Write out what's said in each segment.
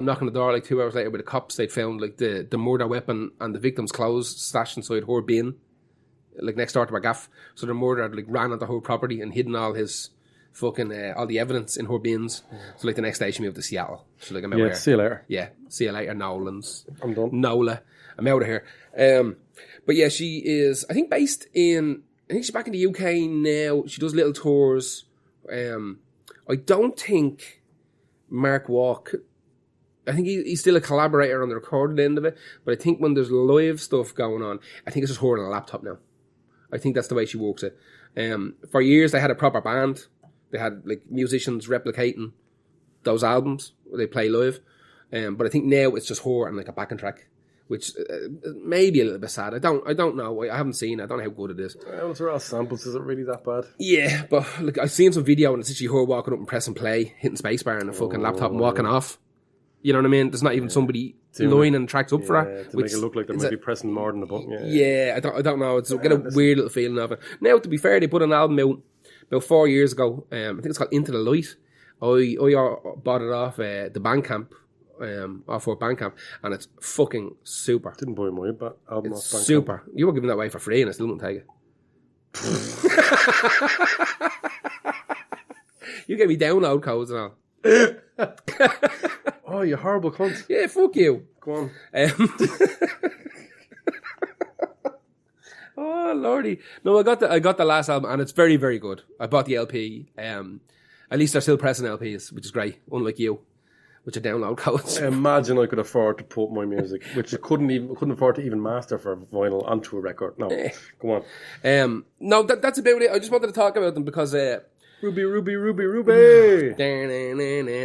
knocking the door like 2 hours later with the cops. They'd found like the murder weapon and the victim's clothes stashed inside her bin, like next door to her gaff. So the murderer had like ran onto her property and hidden all his fucking all the evidence in her bins. So like the next day she moved to Seattle. So like I'm out here. See you later. Yeah, see you later, Nolans. I'm done. Nola. I'm out of here. But yeah, she is, I think, based in, I think she's back in the UK now. She does little tours. I don't think Mark Walk, I think he's still a collaborator on the recorded end of it, but I think when there's live stuff going on, I think it's just her on a laptop now. I think that's the way she works it. For years, they had a proper band. They had like musicians replicating those albums where they play live. But I think now it's just her and like a backing track, which may be a little bit sad. I don't know. I haven't seen it. I don't know how good it is. Well, they're all samples. Is it really that bad? Yeah, but like I've seen some video and it's actually her walking up and pressing play, hitting spacebar on a fucking laptop and walking off. You know what I mean? There's not even somebody lining tracks up for her. To make it look like they might be pressing more than a button. I don't know. It's get a weird little feeling of it. Now, to be fair, they put an album out about 4 years ago. I think it's called Into the Light. I bought it off the Bandcamp, off our Bandcamp, and it's fucking super. Didn't buy my album off Bandcamp. Super. You were giving that away for free and I still wouldn't take it. You gave me download codes and all. Oh, you horrible cunt. Yeah, fuck you. Go on. Oh lordy. No, I got the last album and it's very, very good. I bought the LP. At least they're still pressing LPs, which is great, unlike you, which are download codes. Imagine I could afford to put my music, which I couldn't afford to even master for vinyl onto a record. No, go on. No, that's about it. I just wanted to talk about them because Ruby.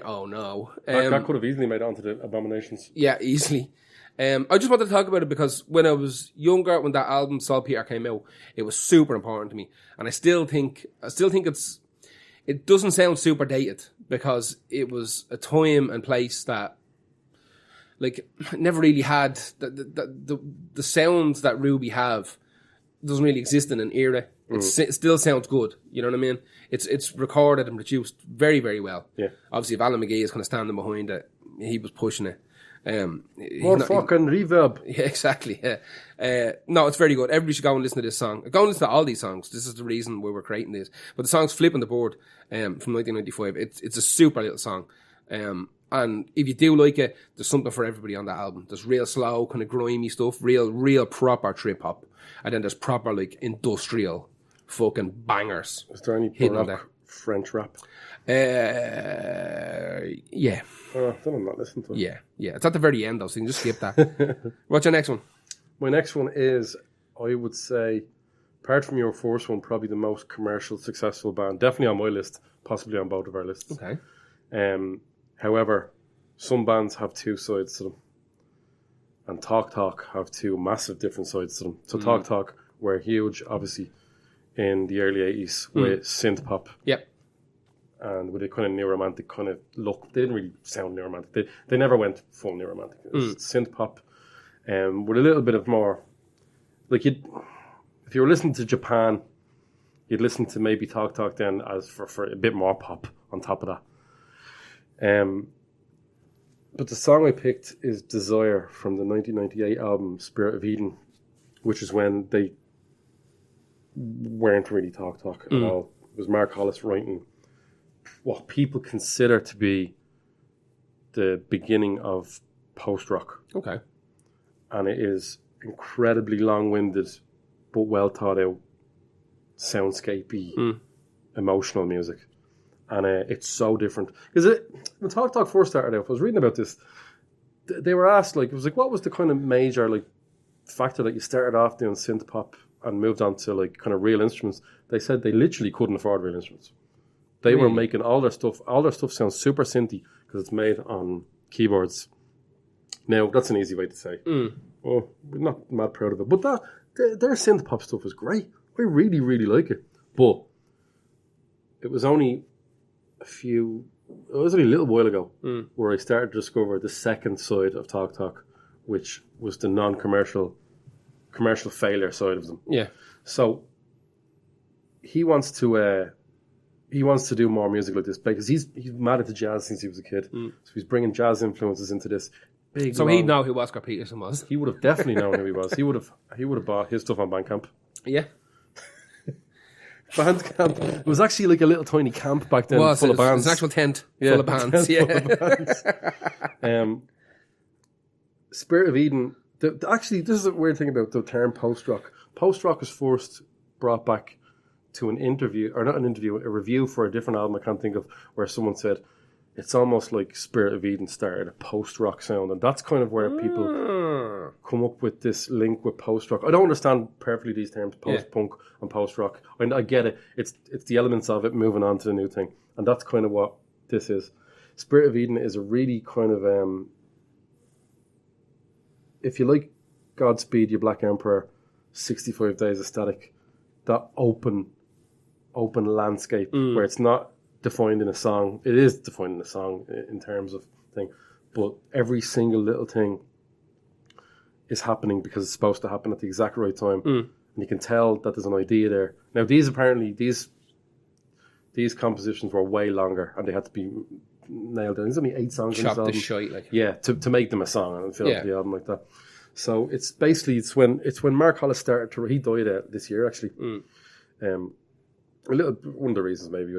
Oh no. That could have easily made it onto the Abominations. Yeah, easily. I just wanted to talk about it because when I was younger, when that album Saltpeter came out, it was super important to me, and I still think it doesn't sound super dated because it was a time and place that like never really had the sounds that Ruby have doesn't really exist in an era. It still sounds good. You know what I mean? It's recorded and produced very, very well. Yeah. Obviously, if Alan McGee is kind of standing behind it, he was pushing it. More fucking reverb. Yeah, exactly. Yeah. No, it's very good. Everybody should go and listen to this song. Go and listen to all these songs. This is the reason why we're creating this. But the song's Flipping the Board from 1995. It's a super little song. And if you do like it, there's something for everybody on that album. There's real slow, kind of grimy stuff, real proper trip hop. And then there's proper like industrial fucking bangers. Is there any Baroque French rap? Yeah. Then I'm not listening to it. Yeah. It's at the very end though, so you can just skip that. What's your next one? My next one is, I would say, apart from your first one, probably the most commercial successful band. Definitely on my list, possibly on both of our lists. Okay. However, some bands have two sides to them. And Talk Talk have two massive different sides to them. So Talk Talk were huge, obviously, in the early 80s with synth pop. Yep. And with a kind of neo-romantic kind of look. They didn't really sound neo-romantic. They never went full neo-romantic. It was synth pop with a little bit of more... Like, if you were listening to Japan, you'd listen to maybe Talk Talk then as for a bit more pop on top of that. But the song I picked is Desire from the 1998 album Spirit of Eden, which is when they weren't really Talk Talk at all. It was Mark Hollis writing what people consider to be the beginning of post-rock. Okay. And it is incredibly long-winded but well thought out soundscapey emotional music. And it's so different. Because when Talk Talk first started out, I was reading about this, they were asked, like, it was like, what was the kind of major, like, factor that you started off doing synth pop and moved on to, like, kind of real instruments? They said they literally couldn't afford real instruments. They were making all their stuff sounds super synthy because it's made on keyboards. Now, that's an easy way to say. Oh, we're not mad proud of it. But their synth pop stuff is great. I really, really like it. But it was only a little while ago where I started to discover the second side of Talk Talk, which was the non-commercial, commercial failure side of them. Yeah. So he wants to he wants to do more music like this because he's mad into jazz since he was a kid. So he's bringing jazz influences into this big. So he'd know who Oscar Peterson was. He would have definitely known who he was. He would have bought his stuff on Bandcamp. Yeah. Bandcamp. It was actually like a little tiny camp back then, full of bands. It was an actual tent full of bands. Spirit of Eden. Actually, this is a weird thing about the term post-rock. Post-rock was first brought back to an interview, or not an interview, a review for a different album I can't think of, where someone said, it's almost like Spirit of Eden started a post-rock sound, and that's kind of where people come up with this link with post-rock. I don't understand perfectly these terms, post-punk and post-rock. I get it. It's the elements of it moving on to the new thing, and that's kind of what this is. Spirit of Eden is a really kind of, if you like Godspeed, You Black Emperor, 65 Days of Static, that open landscape where it's not defined in a song. It is defined in a song in terms of thing, but every single little thing is happening because it's supposed to happen at the exact right time, and you can tell that there's an idea there. Now, these compositions were way longer, and they had to be nailed down. There's only 8 songs in this album. Shite, like. Yeah, to make them a song and fill up the album like that. So it's basically it's when Mark Hollis started to. He died this year actually. One of the reasons maybe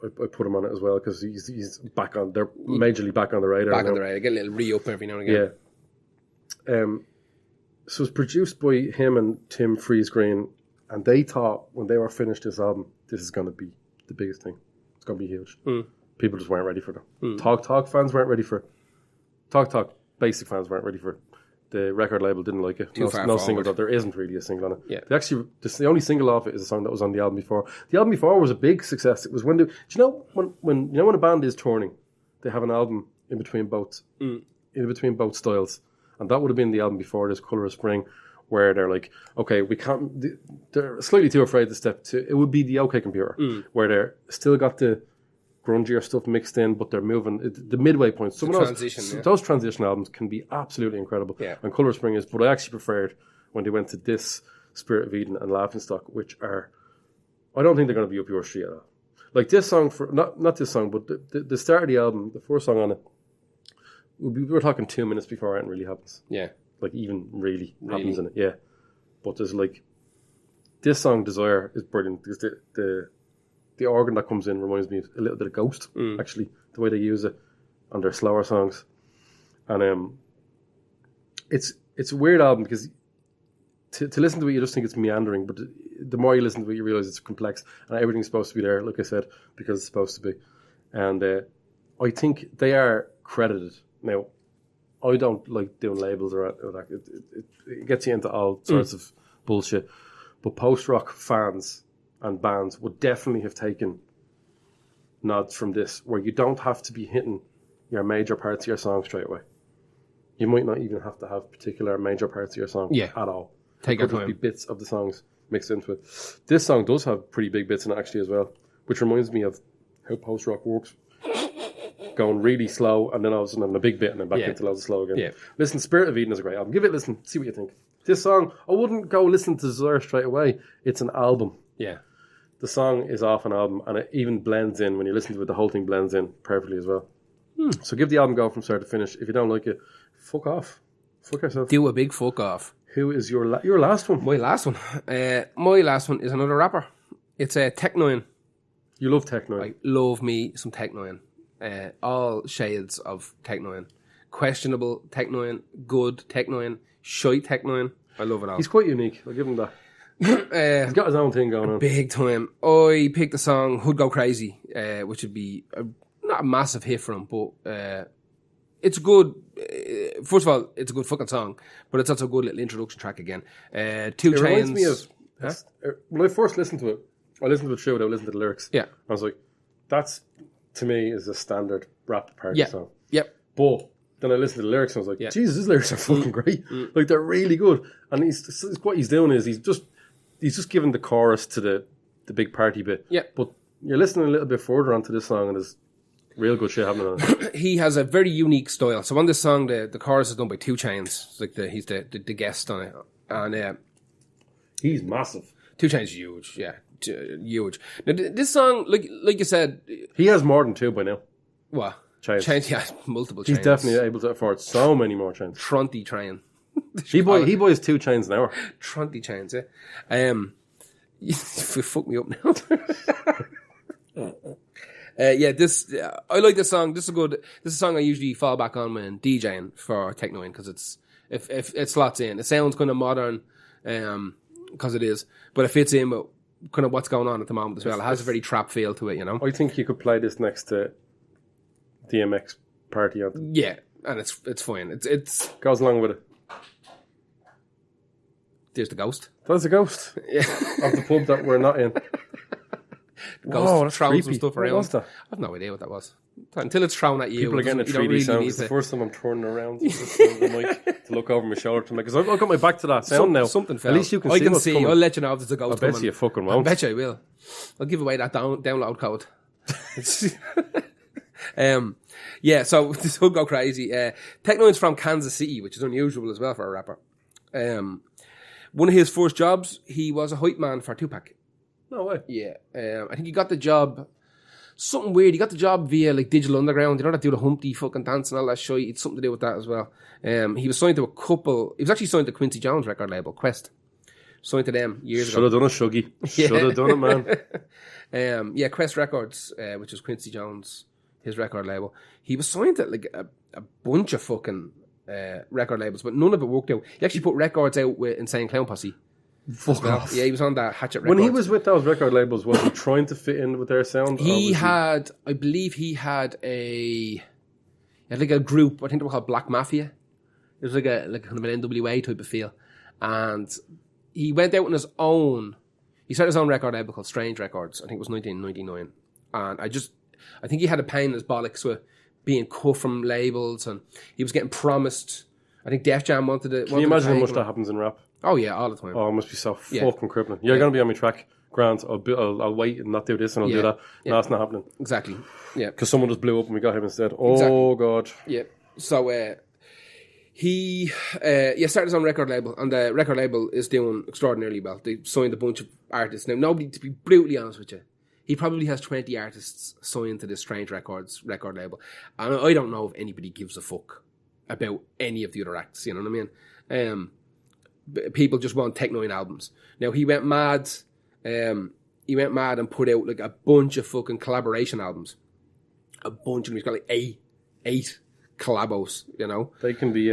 I put him on it as well because he's back on. They're majorly back on the radar. Back on the radar. Get a little re-up every now and again. Yeah. So it's produced by him and Tim Freeze-Green, and they thought when they were finished this album, this is going to be the biggest thing. It's going to be huge. People just weren't ready for it. Talk fans weren't ready for it. Talk basic fans weren't ready for it. The record label didn't like it. No single. There isn't really a single on it. Yeah. The only single off it is a song that was on the album before. The album before was a big success. It was when when a band is touring, they have an album in between both styles, and that would have been the album before this, Colour of Spring, where they're like, okay, we can't. They're slightly too afraid to step to. It would be the OK Computer, where they're still got the grungier stuff mixed in, but they're moving the midway points. Those transition albums can be absolutely incredible. Yeah. And Colour of Spring is, but I actually preferred when they went to this, Spirit of Eden and Laughingstock, which are, I don't think they're going to be up your street at all. Like this song, not this song, but the start of the album, the first song on it, we were talking 2 minutes before anything really happens. Yeah. Like even really happens in it. Yeah. But there's like, this song, Desire, is brilliant because the organ that comes in reminds me a little bit of Ghost, actually, the way they use it on their slower songs. And it's a weird album because to listen to it, you just think it's meandering, but the more you listen to it, you realise it's complex and everything's supposed to be there, like I said, because it's supposed to be. And I think they are credited. Now, I don't like doing labels or that. It gets you into all sorts of bullshit. But post-rock fans and bands would definitely have taken nods from this, where you don't have to be hitting your major parts of your song straight away. You might not even have to have particular major parts of your song at all. Take your time. Be bits of the songs mixed into it. This song does have pretty big bits in it actually as well, which reminds me of how post-rock works. Going really slow and then all of a sudden having a big bit and then back into loads of slow again. Yeah. Listen, Spirit of Eden is a great album. Give it a listen, see what you think. This song, I wouldn't go listen to Desire straight away. It's an album. Yeah. The song is off an album and it even blends in. When you listen to it, the whole thing blends in perfectly as well. So give the album a go from start to finish. If you don't like it, fuck off. Fuck yourself. Do a big fuck off. Who is your last one? My last one. My last one is another rapper. It's Tech N9ne. You love Tech N9ne. I love me some Tech N9ne. All shades of Tech N9ne. Questionable Tech N9ne, good Tech N9ne, shite Tech N9ne. I love it all. He's quite unique. I'll give him that. He's got his own thing going on. Big time. I picked the song Hood Go Crazy, which would be not a massive hit for him, but it's good. First of all, it's a good fucking song, but it's also a good little introduction track again. 2 Chainz. It reminds me of, when I first listened to it, I listened to it through without listening to the lyrics. Yeah. I was like, that's, to me, is a standard rap party song. Yep. But then I listened to the lyrics and I was like, Jesus, his lyrics are fucking great. Like, they're really good. And what he's doing is he's just giving the chorus to the big party bit. Yeah. But you're listening a little bit further onto this song and there's real good shit happening on it. He has a very unique style. So on this song, the chorus is done by 2 Chainz. It's like he's the guest on it. And he's massive. 2 Chainz is huge, yeah. huge. Now, this song, like you said, He has more than 2 by now. what? Chains. Yeah, multiple He's chains. definitely able to afford so many more chains. Trunty train. He buys 2 chains an hour. Trunty chains, yeah. You fuck me up now. I like this song. This is a song I usually fall back on when DJing for technoing because if it slots in. It sounds kind of modern, because it is, but it fits in with kind of what's going on at the moment as well. It has a very trap feel to it, you know. I think you could play this next to DMX Party Anthem. Yeah, and it's fine. It's Goes along with it. there's the ghost. That's a ghost Yeah, of the pub that we're not in. ghost that's throws some creepy. stuff What around. was that? I've no idea what that was. Until it's thrown at you, People are getting a you don't 3D really sound. need It's the to- first time I'm turning around the mic to look over my shoulder to make. Because I've got my back to that sound now. Something fell. At least you can I see can what's see. coming. I'll let you know if there's a I ghost bet coming. you fucking I won't. bet you I will. I'll give away that download code. Yeah, so this will go crazy. Technoid's from Kansas City, which is unusual as well for a rapper. One of his first jobs, he was a hype man for Tupac. No way. Yeah, I think he got the job. Something weird. He got the job via like Digital Underground. You know that do the Humpty fucking dance and all that shit. It's something to do with that as well. He was signed to a couple. He was actually signed to Quincy Jones' record label, Quest. Signed to them years Should ago. have done it, Shuggy. Should have done it, man. Yeah, Quest Records, which is Quincy Jones, his record label. He was signed to like a bunch of fucking record labels, but none of it worked out. He actually put records out with Insane Clown Posse. Fuck off. Yeah, he was on that Hatchet Records. When he was with those record labels, was he trying to fit in with their sound? I believe he had like a group. I think they were called Black Mafia. It was like kind of an NWA type of feel, and he went out on his own. He started his own record label called Strange Records. I think it was 1999, and I think he had a pain in his bollocks with being cut from labels, and he was getting promised. I think Def Jam wanted it. Can you imagine how much that happens in rap? Oh yeah, all the time. Oh, it must be so Yeah. fucking crippling. You're going to be on my track. Grant, I'll wait and not do this and I'll do that. Yeah. No, it's not happening. Exactly. Yeah. Because someone just blew up and we got him instead. Oh, God. Yeah. So he started his own record label, and the record label is doing extraordinarily well. They signed a bunch of artists. Now, nobody, to be brutally honest with you, he probably has 20 artists signed to this Strange Records record label. And I don't know if anybody gives a fuck about any of the other acts, you know what I mean? People just want technoing albums. Now, he went mad and put out like a bunch of fucking collaboration albums. A bunch of them. He's got like eight collabos, you know? They can be...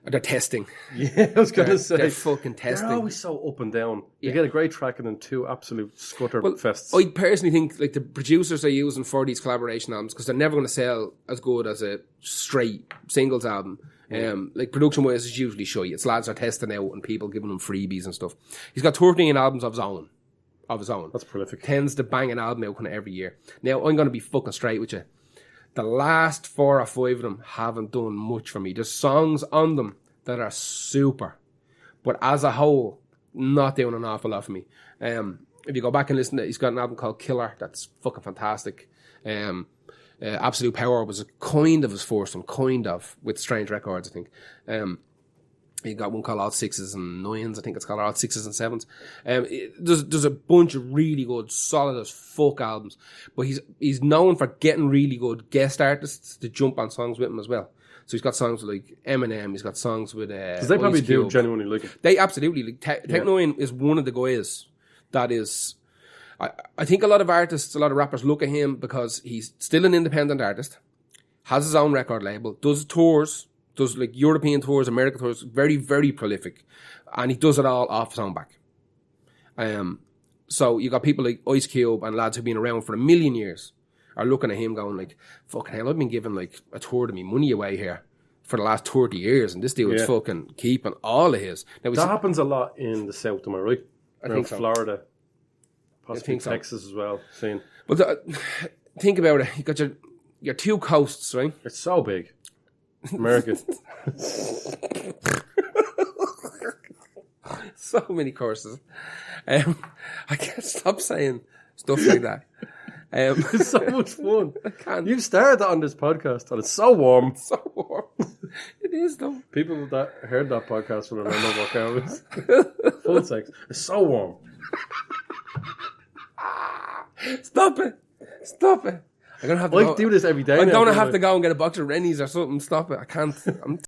They're testing. Yeah, I was going to say. They're fucking testing. They're always so up and down. You Yeah. get a great track and then 2 absolute scutter fests. I personally think like the producers are using for these collaboration albums because they're never going to sell as good as a straight singles album. Like production wise, it's usually shy. It's lads are testing out and people giving them freebies and stuff. He's got 13 albums of his own. That's prolific. Tends to bang an album out kind of every year. Now I'm going to be fucking straight with you. The last 4 or 5 of them haven't done much for me. There's songs on them that are super, but as a whole, not doing an awful lot for me. If you go back and listen to it, he's got an album called Killer that's fucking fantastic. Absolute Power was kind of his first one, with Strange Records, I think. He got one called All Sixes and Nines, I think it's called All Sixes and Sevens. There's a bunch of really good, solid as fuck albums, but he's known for getting really good guest artists to jump on songs with him as well. So he's got songs with like Eminem, he's got songs with Because they probably Ice do Cube. genuinely like it. They absolutely like Technoin is one of the guys that is. I think a lot of artists, a lot of rappers look at him because he's still an independent artist, has his own record label, does tours, does like European tours, American tours, very, very prolific. And he does it all off his own back. So you got people like Ice Cube and lads who've been around for a million years are looking at him going like, fucking hell, I've been giving like a third of me money away here for the last 30 years and this dude's fucking keeping all of his. Now, That happens a lot in the South, am I right? I Around think so. Florida. Possibly think so. Texas as well. Seeing. But think about it. You got your 2 coasts, right? It's so big. America. So many courses. I can't stop saying stuff like that. It's so much fun. I can't. You've started that on this podcast and it's so warm. So warm. It is though. People that heard that podcast will remember what counts. Full sex. It's so warm. Stop it. Stop it. I'm gonna have to I do this every day. I'm now, gonna don't have I? to go and get a box of Rennies or something. Stop it. I can't. I'm